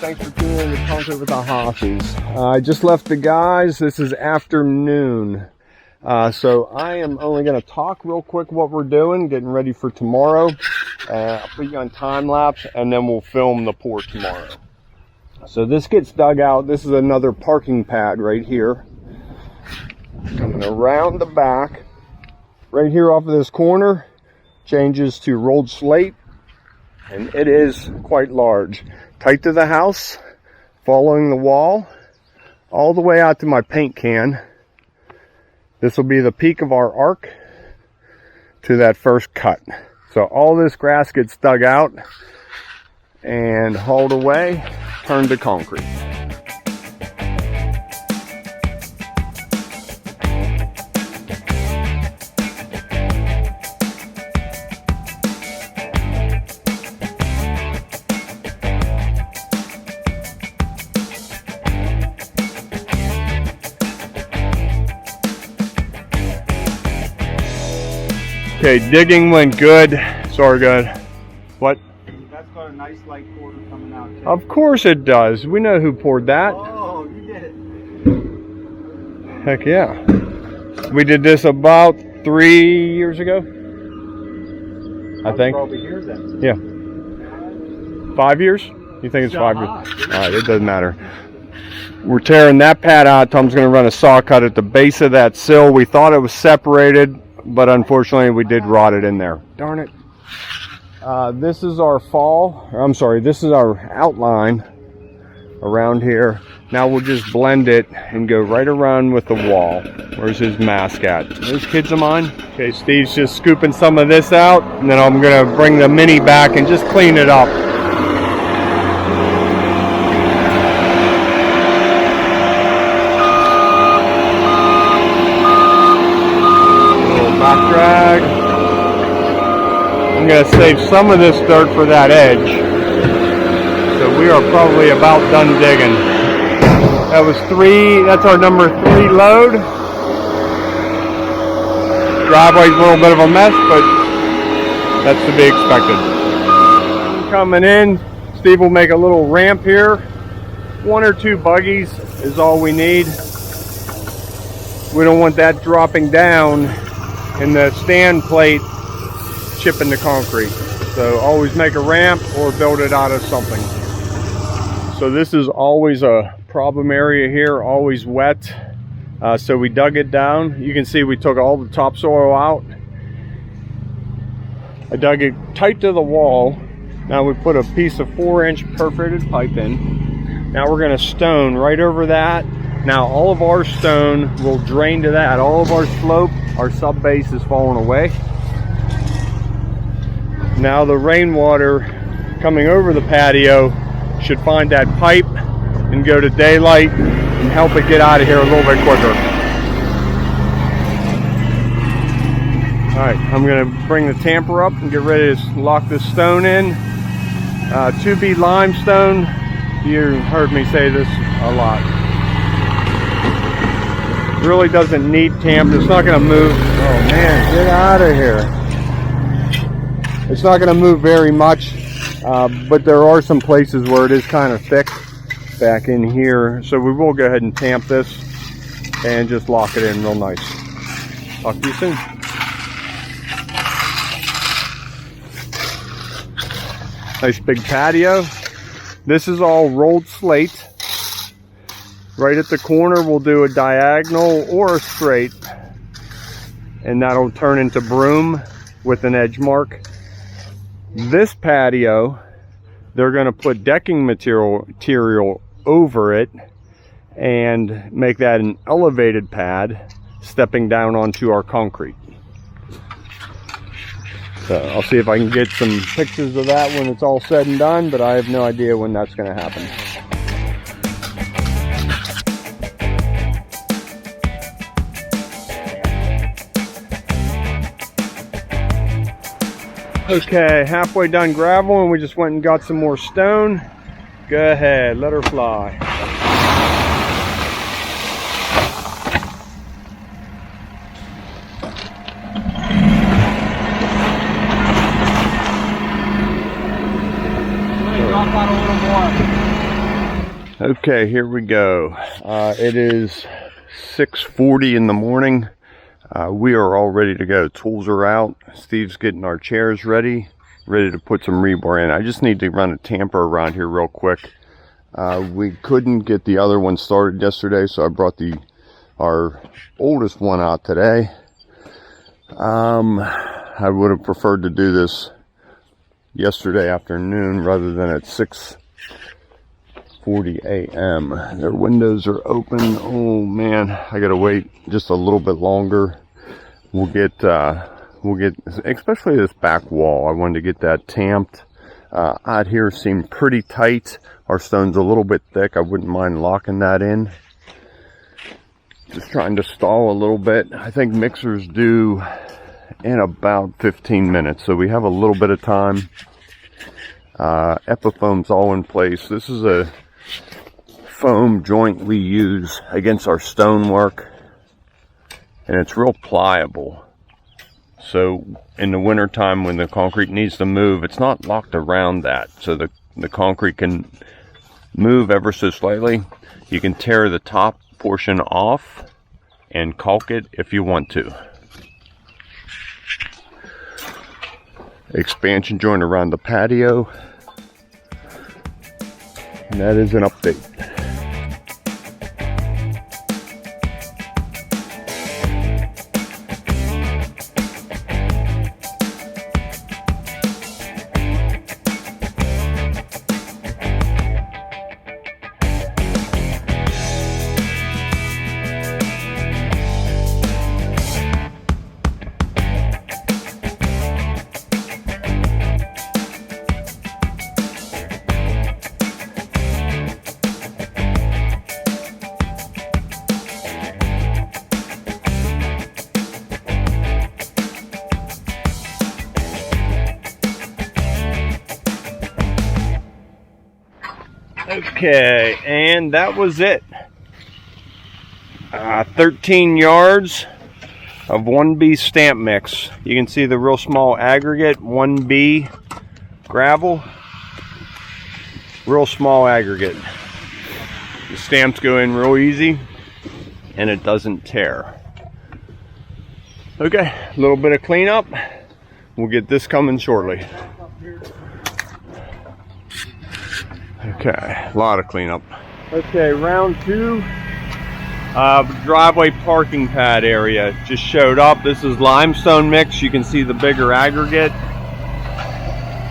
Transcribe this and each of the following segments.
Thanks for tuning in to Concrete with the Hosses. I just left the guys. This is afternoon. So I am only going to talk real quick what we're doing, getting ready for tomorrow. I'll put you on time lapse and then we'll film the pour tomorrow. So this gets dug out. This is another parking pad right here. Coming around the back. Right here off of this corner, changes to rolled slate. And it is quite large. Tight to the house, following the wall, all the way out to my paint can. This will be the peak of our arc to that first cut. So all this grass gets dug out and hauled away, turned to concrete. Okay, digging went good. Sorry, good. What? That's got a nice light quarter coming out too. Of course it does. We know who poured that. Oh, you did it. Heck yeah. We did this about 3 years ago. I think. Probably here then. Yeah. 5 years? You think it's 5 years? Alright, it doesn't matter. We're tearing that pad out. Tom's going to run a saw cut at the base of that sill. We thought it was separated, but unfortunately we did rot it in there. Darn it. This is our this is our outline around here. Now we'll just blend it and go right around with the wall. Where's his mask at? Those kids of mine. Okay, Steve's just scooping some of this out, and then I'm gonna bring the mini back and just clean it up. Back drag. I'm going to save some of this dirt for that edge. So we are probably about done digging. That was that's our number 3 load. Driveway's a little bit of a mess, but that's to be expected. Coming in, Steve will make a little ramp here. 1 or 2 buggies is all we need. We don't want that dropping down and the stand plate chipping the concrete. So always make a ramp or build it out of something. So this is always a problem area here, always wet. So we dug it down. You can see we took all the topsoil out. I dug it tight to the wall. Now we put a piece of 4-inch perforated pipe in. Now we're gonna stone right over that. Now all of our stone will drain to that. All of our slope, our sub base is falling away. Now the rainwater coming over the patio should find that pipe and go to daylight and help it get out of here a little bit quicker. All right, I'm gonna bring the tamper up and get ready to lock this stone in. 2B limestone, you heard me say this a lot. Really doesn't need tamp. It's not going to move. Oh man, get out of here. It's not going to move very much, but there are some places where it is kind of thick back in here. So we will go ahead and tamp this and just lock it in real nice. Talk to you soon. Nice big patio. This is all rolled slate. Right at the corner, we'll do a diagonal or a straight, and that'll turn into broom with an edge mark. This patio, they're going to put decking material over it and make that an elevated pad, stepping down onto our concrete. So I'll see if I can get some pictures of that when it's all said and done, but I have no idea when that's going to happen. Okay, halfway done gravel, and we just went and got some more stone. Go ahead, let her fly. Drop out a little more. Okay, here we go. It is 6:40 in the morning. We are all ready to go. Tools are out. Steve's getting our chairs ready to put some rebar in. I just need to run a tamper around here real quick. We couldn't get the other one started yesterday, so I brought our oldest one out today. I would have preferred to do this yesterday afternoon rather than at 6:40 a.m. Their windows are open. Oh man, I gotta wait just a little bit longer. We'll get especially this back wall. I wanted to get that tamped. Out here seemed pretty tight. Our stone's a little bit thick. I wouldn't mind locking that in. Just trying to stall a little bit. I think mixers due in about 15 minutes, so we have a little bit of time. Epifoam's all in place. This is a foam joint we use against our stonework, and it's real pliable. So in the winter time when the concrete needs to move, it's not locked around that, so the concrete can move ever so slightly. You can tear the top portion off and caulk it if you want to. Expansion joint around the patio, and that is an update. Okay, and that was it. 13 yards of 1B stamp mix. You can see the real small aggregate, 1B gravel, real small aggregate. The stamps go in real easy and it doesn't tear. Okay, a little bit of cleanup. We'll get this coming shortly. Okay, a lot of cleanup. Okay, round two. Driveway parking pad area just showed up. This is limestone mix. You can see the bigger aggregate.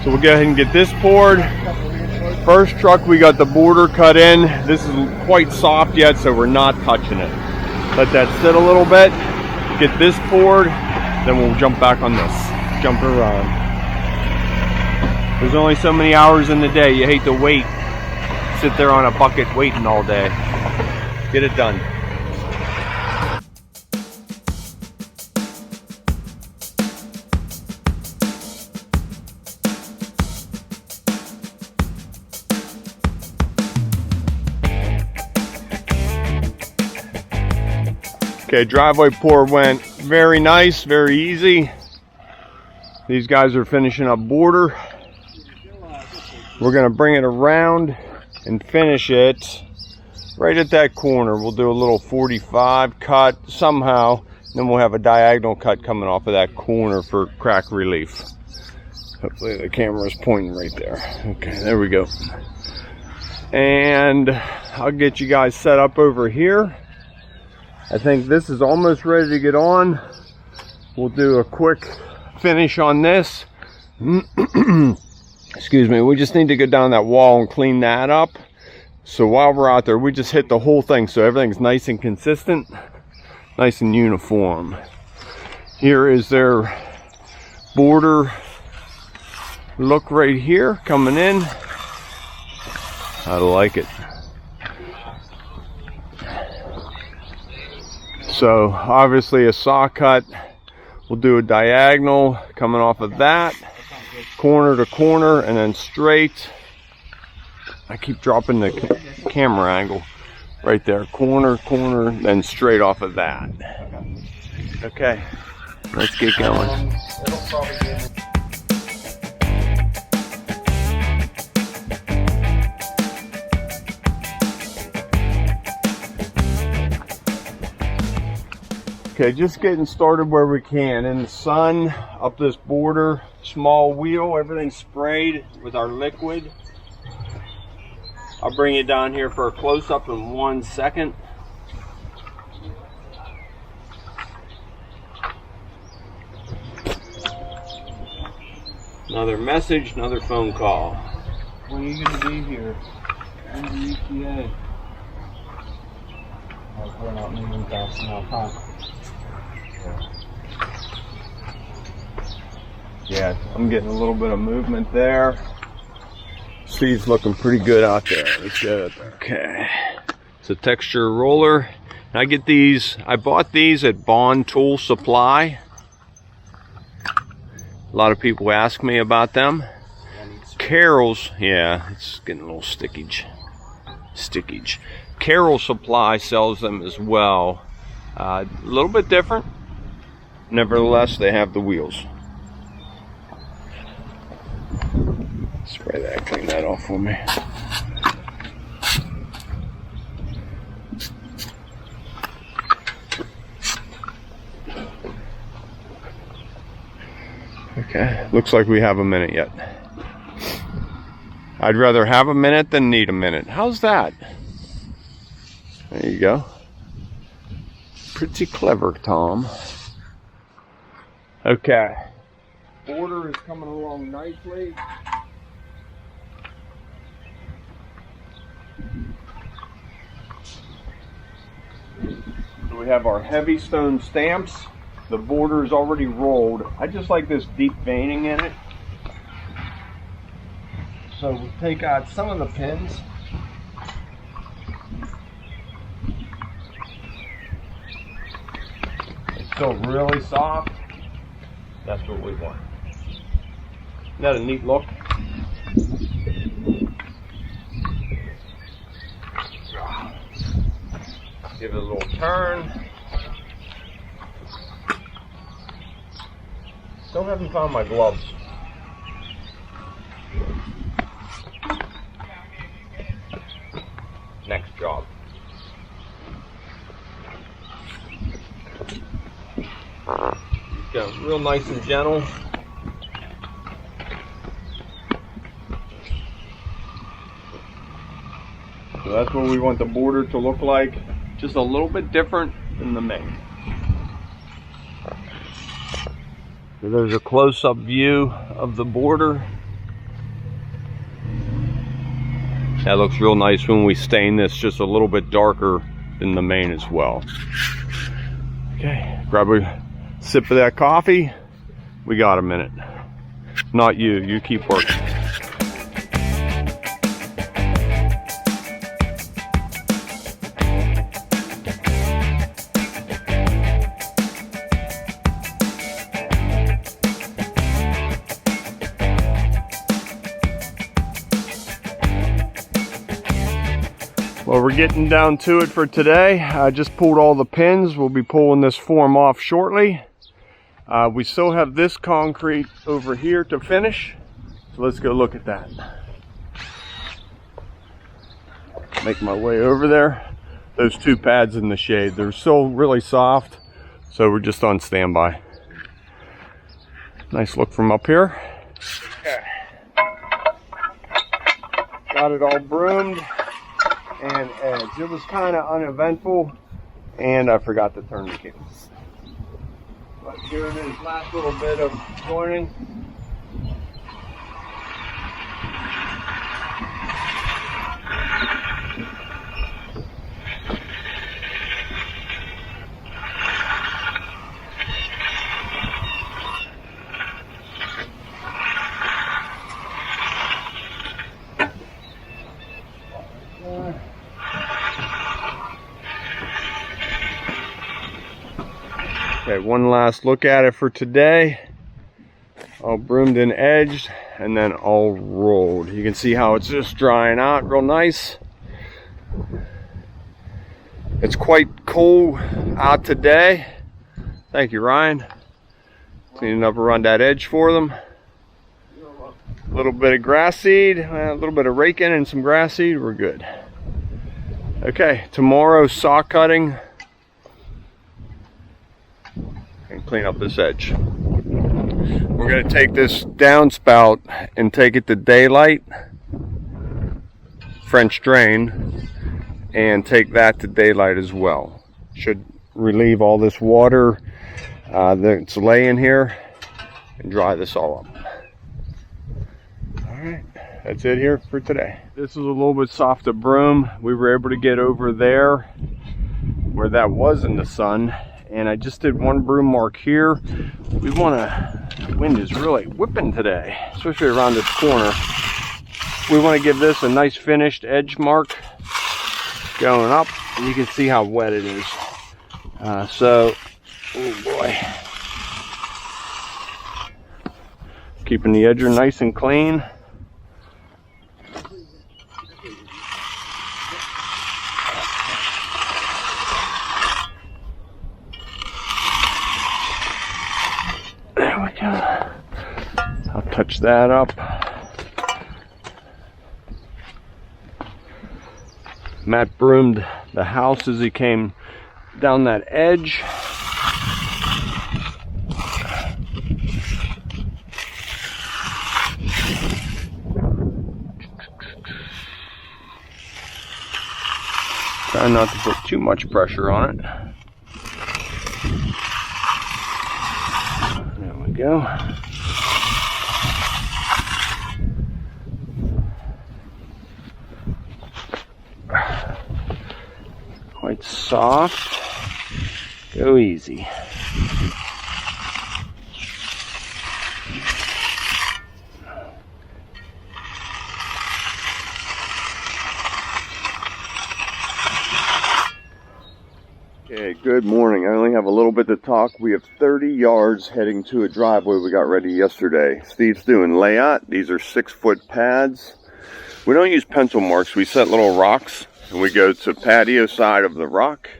So we'll go ahead and get this poured. First truck, we got the border cut in. This is quite soft yet, so we're not touching it. Let that sit a little bit. Get this poured, then we'll jump back on this. Jump around. There's only so many hours in the day. You hate to wait. Sit there on a bucket waiting all day. Get it done. Okay, driveway pour went very nice, very easy. These guys are finishing up border. We're gonna bring it around and finish it right at that corner. We'll do a little 45 cut somehow, then we'll have a diagonal cut coming off of that corner for crack relief. Hopefully the camera is pointing right there. Okay, there we go. And I'll get you guys set up over here. I think this is almost ready to get on. We'll do a quick finish on this. Excuse me, we just need to go down that wall and clean that up. So while we're out there, we just hit the whole thing so everything's nice and consistent, nice and uniform. Here is their border look right here, coming in. I like it. So obviously a saw cut. We'll do a diagonal coming off of that, corner to corner, and then straight. I keep dropping the camera angle right there. Corner, corner, then straight off of that. Okay, let's get going. Okay, just getting started where we can. In the sun, up this border, small wheel, everything sprayed with our liquid. I'll bring you down here for a close-up in 1 second. Another message, another phone call. When are you going to be here? When's the ETA? Oh, we're not moving fast enough, huh? Yeah, I'm getting a little bit of movement there. Speed's looking pretty good out there. It's good. Okay. It's a texture roller. I get these, I bought these at Bond Tool Supply. A lot of people ask me about them. Carol's, yeah, it's getting a little stickage. Carol Supply sells them as well. A little bit different. Nevertheless, they have the wheels. Spray that, clean that off for me. Okay, looks like we have a minute yet. I'd rather have a minute than need a minute. How's that? There you go. Pretty clever, Tom. Okay. Border is coming along nicely. So we have our heavy stone stamps. The border is already rolled. I just like this deep veining in it. So we'll take out some of the pins. It's still really soft. That's what we want. Isn't that a neat look? Give it a little turn. Still haven't found my gloves. Next job. Go real nice and gentle. So that's what we want the border to look like. Just a little bit different than the main. So there's a close-up view of the border. That looks real nice when we stain this just a little bit darker than the main as well. Okay, grab a sip of that coffee. We got a minute. Not you, you keep working. Well, we're getting down to it for today. I just pulled all the pins. We'll be pulling this form off shortly. We still have this concrete over here to finish. So let's go look at that. Make my way over there. Those two pads in the shade, they're still really soft. So we're just on standby. Nice look from up here. Okay. Got it all broomed and edged. It was kind of uneventful, and I forgot to turn the cable. But here it is, last little bit of joining. Okay, one last look at it for today. All broomed and edged, and then all rolled. You can see how it's just drying out real nice. It's quite cold out today. Thank you, Ryan. Cleaning up around that edge for them. A little bit of grass seed, a little bit of raking and some grass seed, we're good. Okay, tomorrow saw cutting. clean up this edge. We're going to take this downspout and take it to daylight, French drain, and take that to daylight as well. Should relieve all this water that's laying here and dry this all up. Alright, that's it here for today. This is a little bit softer broom. We were able to get over there where that was in the sun, and I just did one broom mark here. We want to, the wind is really whipping today, especially around this corner. We want to give this a nice finished edge mark going up, and you can see how wet it is. Oh boy. Keeping the edger nice and clean. There we go. I'll touch that up. Matt broomed the house as he came down that edge. Try not to put too much pressure on it. There we go. Quite soft. Go easy. Okay, good morning. I only have a little bit to talk. We have 30 yards heading to a driveway we got ready yesterday. Steve's doing layout. These are 6-foot pads. We don't use pencil marks. We set little rocks and we go to patio side of the rock.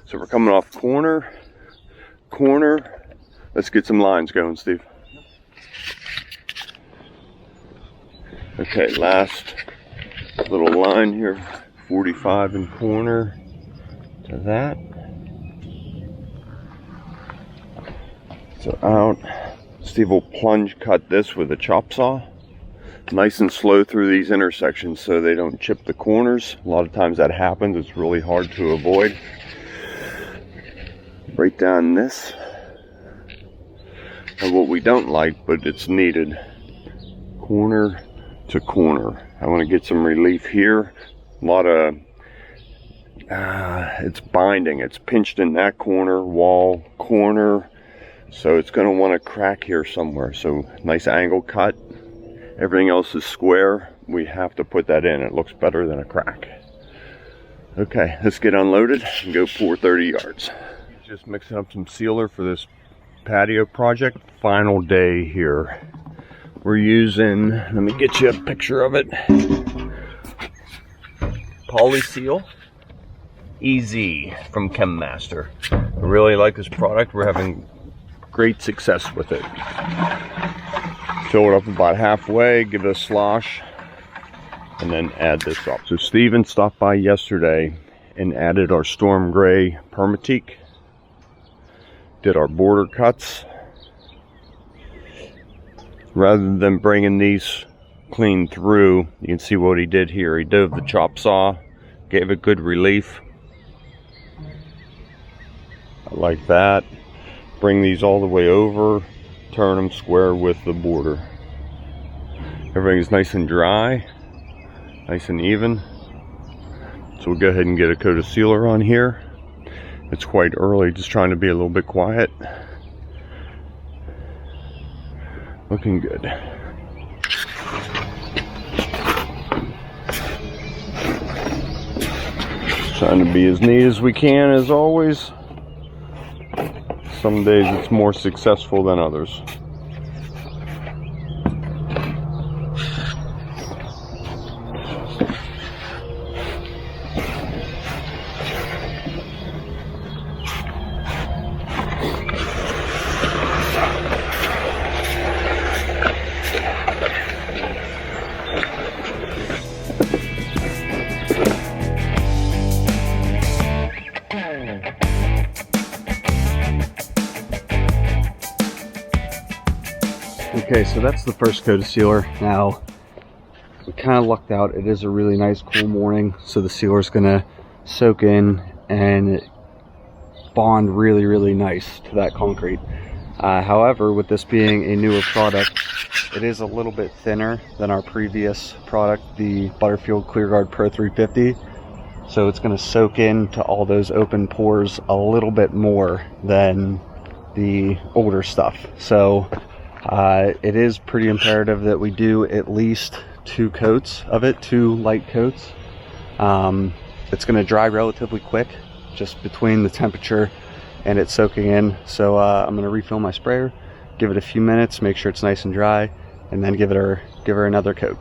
So we're coming off corner. Let's get some lines going, Steve. Okay, last little line here. 45 in corner to that. So out. Steve will plunge cut this with a chop saw. Nice and slow through these intersections so they don't chip the corners. A lot of times that happens. It's really hard to avoid. Right down this. And what we don't like, but it's needed. Corner to corner. I want to get some relief here. A lot of it's binding. It's pinched in that corner, wall, corner. So it's going to want to crack here somewhere. So nice angle cut. Everything else is square. We have to put that in. It looks better than a crack. Okay, let's get unloaded and go pour 30 yards. Just mixing up some sealer for this patio project. Final day here. We're using, let me get you a picture of it. Polyseal EZ from ChemMaster. I really like this product. We're having great success with it. Fill it up about halfway, give it a slosh, and then add this up. So Steven stopped by yesterday and added our Storm Gray Permateak. Did our border cuts. Rather than bringing these clean through, you can see what he did here. He dove the chop saw, gave it good relief. I like that. Bring these all the way over, turn them square with the border. Everything's nice and dry, nice and even. So we'll go ahead and get a coat of sealer on here. It's quite early, just trying to be a little bit quiet. Looking good. Trying to be as neat as we can, as always. Some days it's more successful than others. Okay, so that's the first coat of sealer. Now, we kind of lucked out. It is a really nice cool morning, so the sealer is going to soak in and bond really nice to that concrete. However, with this being a newer product, it is a little bit thinner than our previous product, the Butterfield ClearGuard Pro 350. So it's going to soak into all those open pores a little bit more than the older stuff. So it is pretty imperative that we do at least 2 coats of it, 2 light coats. It's going to dry relatively quick, just between the temperature and it soaking in. So I'm going to refill my sprayer, give it a few minutes, make sure it's nice and dry, and then give her another coat.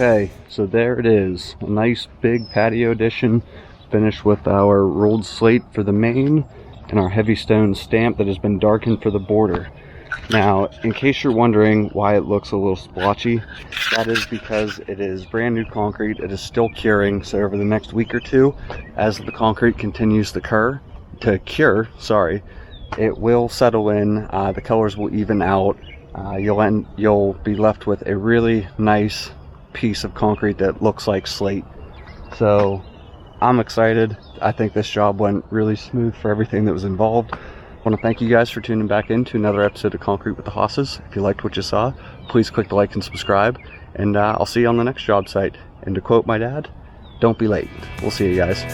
Okay, so there it is, a nice big patio addition, finished with our rolled slate for the main and our heavy stone stamp that has been darkened for the border. Now, in case you're wondering why it looks a little splotchy, that is because it is brand new concrete. It is still curing, so over the next week or two, as the concrete continues to cure, it will settle in, the colors will even out, you'll be left with a really nice piece of concrete that looks like slate. So I'm excited. I think this job went really smooth for everything that was involved. I want to thank you guys for tuning back in to another episode of Concrete with the Hosses. If you liked what you saw, please click the like and subscribe, and I'll see you on the next job site. And to quote my dad, don't be late. We'll see you guys.